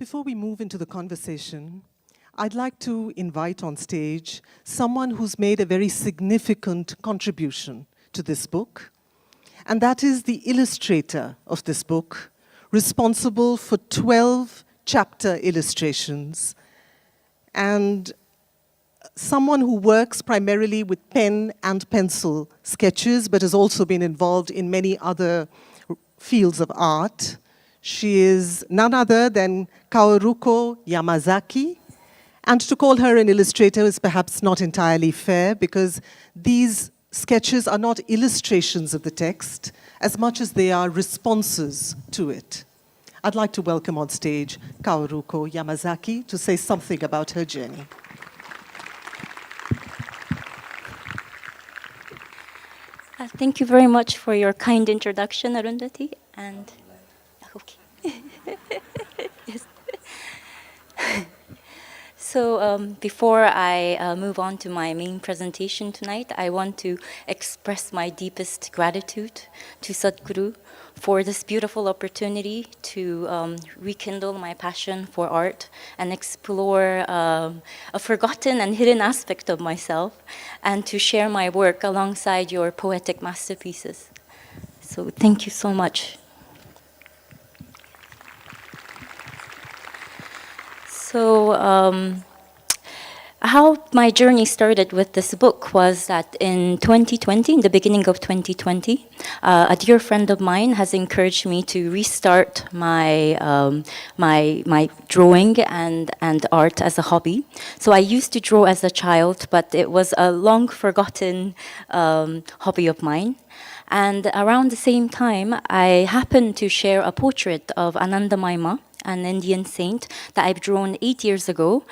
Before we move into the conversation, I'd like to invite on stage someone who's made a very significant contribution to this book, and that is the illustrator of this book, responsible for 12 chapter illustrations, and someone who works primarily with pen and pencil sketches, but has also been involved in many other fields of art. She is none other than Kawaruko Yamazaki. And to call her an illustrator is perhaps not entirely fair, because these sketches are not illustrations of the text as much as they are responses to it. I'd like to welcome on stage Kawaruko Yamazaki to say something about her journey. Thank you very much for your kind introduction, Arundhati. And okay. Yes. So before I move on to my main presentation tonight, I want to express my deepest gratitude to Sadhguru for this beautiful opportunity to rekindle my passion for art and explore a forgotten and hidden aspect of myself, and to share my work alongside your poetic masterpieces. So thank you so much. So how my journey started with this book was that in 2020, in the beginning of 2020, a dear friend of mine has encouraged me to restart my my drawing and art as a hobby. So I used to draw as a child, but it was a long forgotten hobby of mine. And around the same time, I happened to share a portrait of Anandamaima, an Indian saint that I've drawn 8 years ago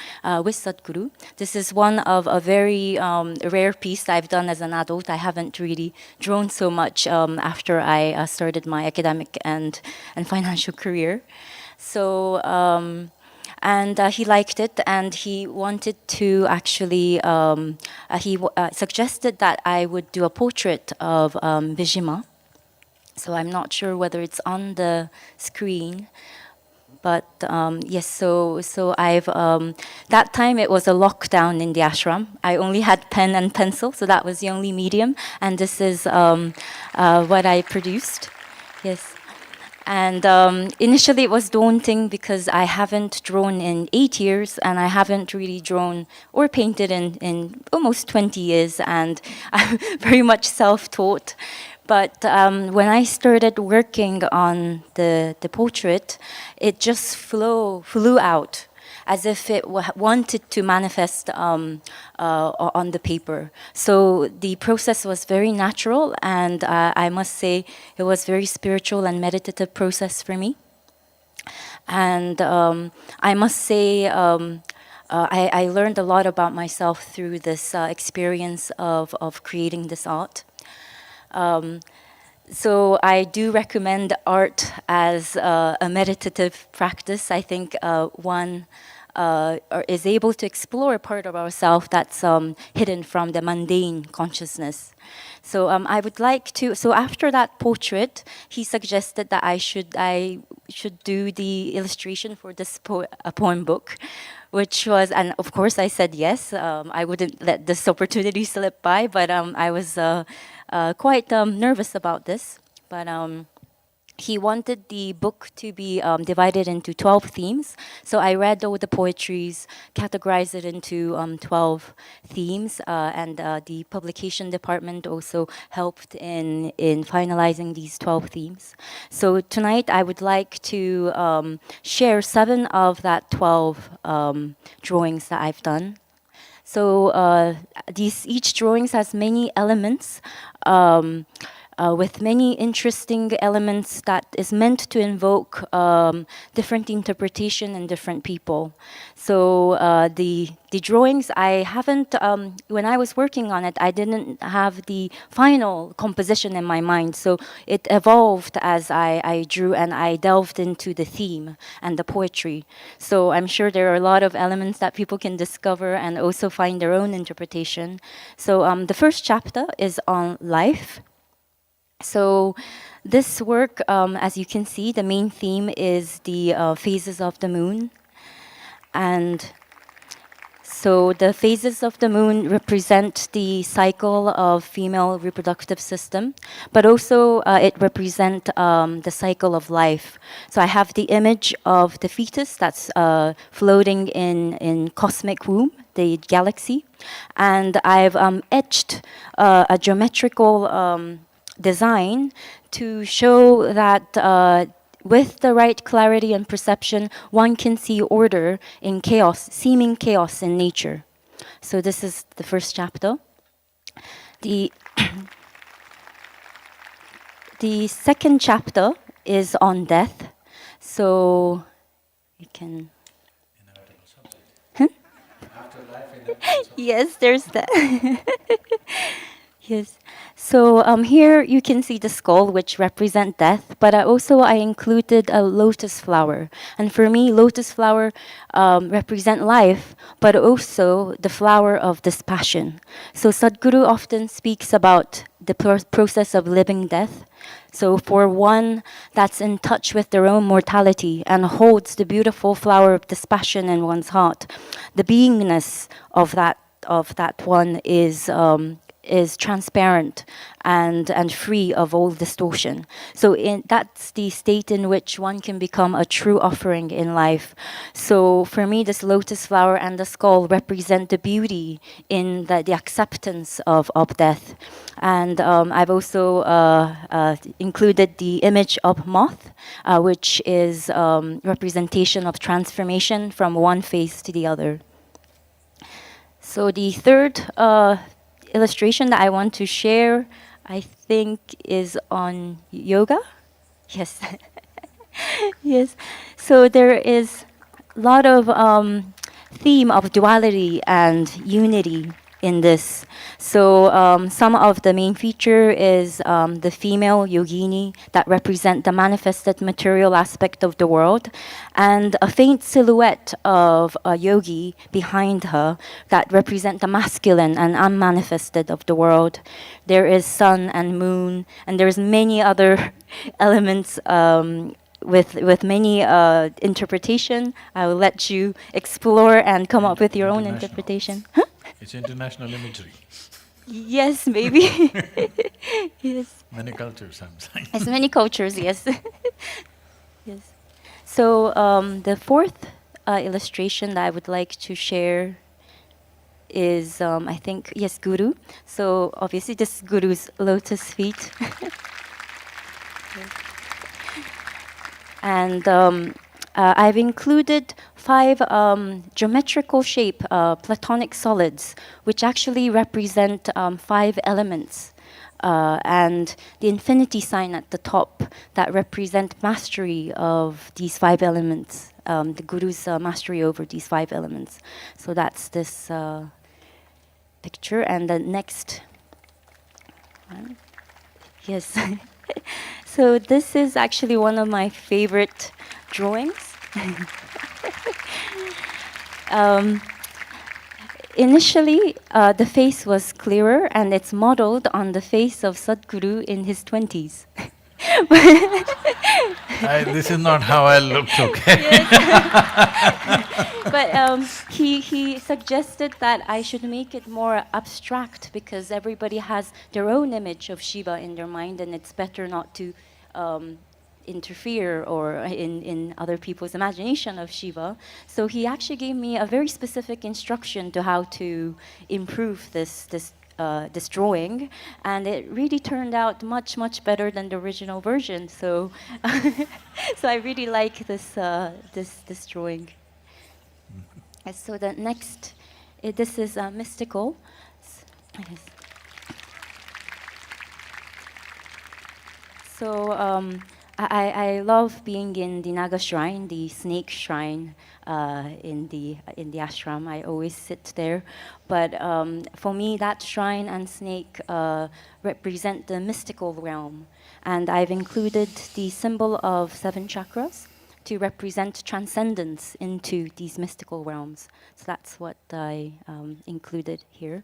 with Sadhguru. This is one of a very rare piece that I've done as an adult. I haven't really drawn so much after I started my academic and financial career. So, and he liked it, and he wanted to actually, he suggested that I would do a portrait of Bijima. So I'm not sure whether it's on the screen. But yes, so I've, that time it was a lockdown in the ashram. I only had pen and pencil, so that was the only medium. And this is what I produced, yes. And initially it was daunting because I haven't drawn in 8 years, and I haven't really drawn or painted in almost 20 years, and I'm very much self-taught. But when I started working on the portrait, it just flew out as if it wanted to manifest on the paper. So the process was very natural, and I must say it was very spiritual and meditative process for me. And I must say I learned a lot about myself through this experience of creating this art. So I do recommend art as a meditative practice. I think one is able to explore a part of ourselves that's hidden from the mundane consciousness. So I would like to, so after that portrait, he suggested that I should do the illustration for this poem book, which was, and of course I said yes. I wouldn't let this opportunity slip by, but I was quite nervous about this. But he wanted the book to be divided into 12 themes. So I read all the poetries, categorized it into 12 themes, and the publication department also helped in finalizing these 12 themes. So tonight I would like to share 7 of that 12 drawings that I've done. So each drawings has many elements, with many interesting elements that is meant to invoke different interpretation in different people. So the drawings, I haven't, when I was working on it, I didn't have the final composition in my mind. So it evolved as I drew, and I delved into the theme and the poetry. So I'm sure there are a lot of elements that people can discover and also find their own interpretation. So the first chapter is on life. So this work, as you can see, the main theme is the phases of the moon. And so the phases of the moon represent the cycle of female reproductive system, but also it represents the cycle of life. So I have the image of the fetus that's floating in cosmic womb, the galaxy, and I've etched a geometrical design to show that with the right clarity and perception, one can see order in chaos, seeming chaos in nature. So this is the first chapter. The, the second chapter is on death. So you can... Inevitable subject. Afterlife, inevitable subject. Yes, there's that. Yes. So here you can see the skull, which represent death, but I included a lotus flower. And for me, lotus flower represent life, but also the flower of dispassion. So Sadhguru often speaks about the process of living death. So for one that's in touch with their own mortality and holds the beautiful flower of dispassion in one's heart, the beingness of that one is transparent and free of all distortion. So that's the state in which one can become a true offering in life. So for me, this lotus flower and the skull represent the beauty in the acceptance of death. And I've also included the image of moth, which is representation of transformation from one phase to the other. So the third illustration that I want to share, I think, is on yoga. Yes. Yes. So there is a lot of theme of duality and unity in this. So some of the main feature is the female yogini that represent the manifested material aspect of the world, and a faint silhouette of a yogi behind her that represent the masculine and unmanifested of the world. There is sun and moon, and there's many other elements with many interpretation. I will let you explore and come up with your own interpretation. Huh? It's international imagery. Yes, maybe. Yes. Many cultures, I'm saying. As many cultures, yes. Yes. So the fourth illustration that I would like to share is, I think, yes, Guru. So obviously this is Guru's lotus feet. And I've included 5 geometrical shape platonic solids, which actually represent 5 elements. And the infinity sign at the top that represent mastery of these 5 elements, the Guru's mastery over these 5 elements. So that's this picture. And the next one. Yes. So this is actually one of my favorite drawings. Initially, the face was clearer, and it's modeled on the face of Sadhguru in his 20s. This is not how I looked, okay? But he suggested that I should make it more abstract because everybody has their own image of Shiva in their mind, and it's better not to interfere or in other people's imagination of Shiva. So he actually gave me a very specific instruction to how to improve this drawing, and it really turned out much better than the original version. So, so I really like this drawing. And so the next, this is mystical. So I love being in the Naga shrine, the snake shrine in the ashram. I always sit there. But for me, that shrine and snake represent the mystical realm. And I've included the symbol of 7 chakras to represent transcendence into these mystical realms. So that's what I included here.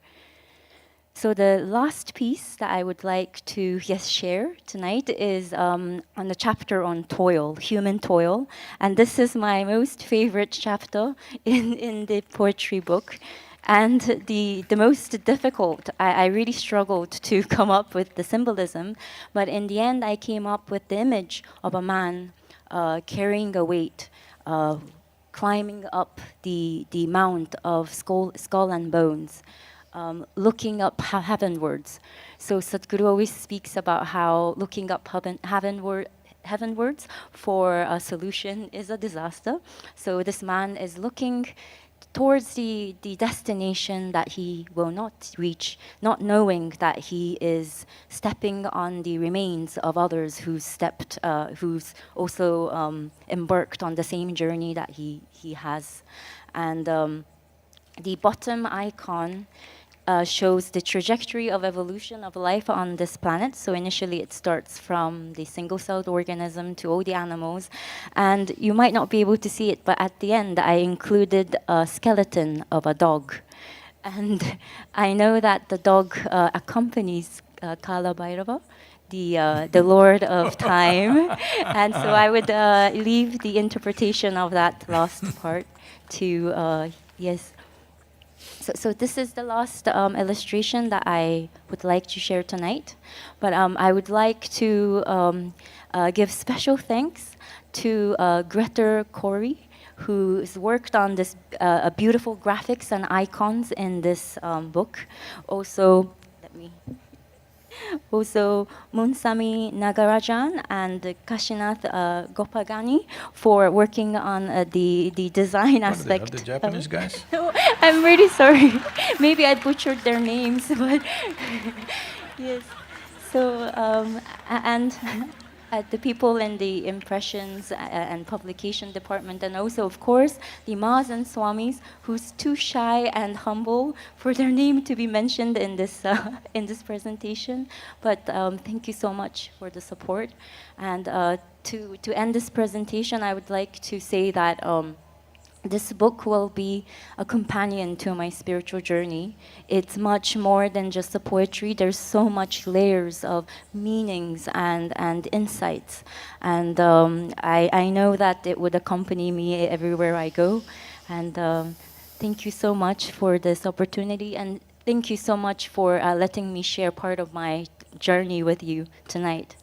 So the last piece that I would like to share tonight is on the chapter on toil, human toil, and this is my most favorite chapter in the poetry book, and the most difficult. I really struggled to come up with the symbolism, but in the end I came up with the image of a man carrying a weight, climbing up the mount of skull and bones. Looking up heavenwards. So Sadhguru always speaks about how looking up heavenwards for a solution is a disaster. So this man is looking towards the destination that he will not reach, not knowing that he is stepping on the remains of others who's also embarked on the same journey that he has. And the bottom icon shows the trajectory of evolution of life on this planet. So initially it starts from the single-celled organism to all the animals. And you might not be able to see it, but at the end I included a skeleton of a dog. And I know that the dog accompanies Kala Bhairava, the Lord of Time. And so I would leave the interpretation of that last part to, yes. So this is the last illustration that I would like to share tonight. But I would like to give special thanks to Greta Corey, who's worked on this beautiful graphics and icons in this book. Also, Munsami Nagarajan and Kashinath Gopagani for working on the design aspect. Are they Japanese guys? No, I'm really sorry. Maybe I butchered their names, but yes. So and the people in the impressions and publication department, and also, of course, the Mas and Swamis, who's too shy and humble for their name to be mentioned in this presentation. But thank you so much for the support. And to end this presentation, I would like to say that this book will be a companion to my spiritual journey. It's much more than just the poetry. There's so much layers of meanings and insights. And I know that it would accompany me everywhere I go. And thank you so much for this opportunity. And thank you so much for letting me share part of my journey with you tonight.